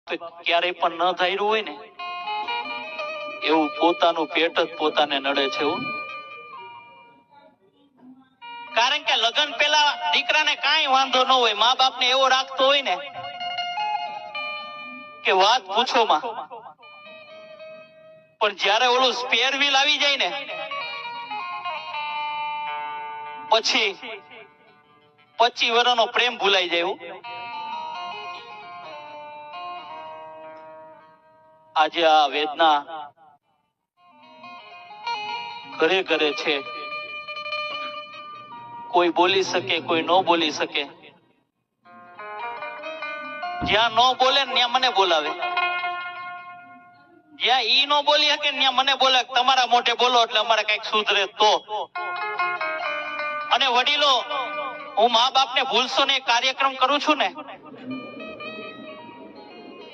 બાપે ક્યારેય પણ ન ધાર્યું હોય ને એવું પોતાનું પેટ જ પોતાને નડે છે. કારણ કે લગ્ન પેલા દીકરાને કાંઈ વાંધો ન હોય, મા બાપને એવો રાખતો હોય ને કે વાત પૂછો માં, પણ જ્યારે ઓલું સ્પેર વ્હીલ આવી જાય ને પછી 25 વર્ષનો પ્રેમ ભૂલાઈ જાય. આજે આ વેદના ઘરે ઘરે છે. કોઈ બોલી શકે, કોઈ ન બોલી શકે. જ્યાં ન બોલે ત્યાં મને બોલાવે, જ્યાં ઈ ન બોલી શકે ત્યાં મને બોલાવે. તમારા મોઢે બોલો એટલે અમારે કઈક સુધરે તો. અને વડીલો, હું મા બાપને ભૂલશો ને કાર્યક્રમ કરું છું ને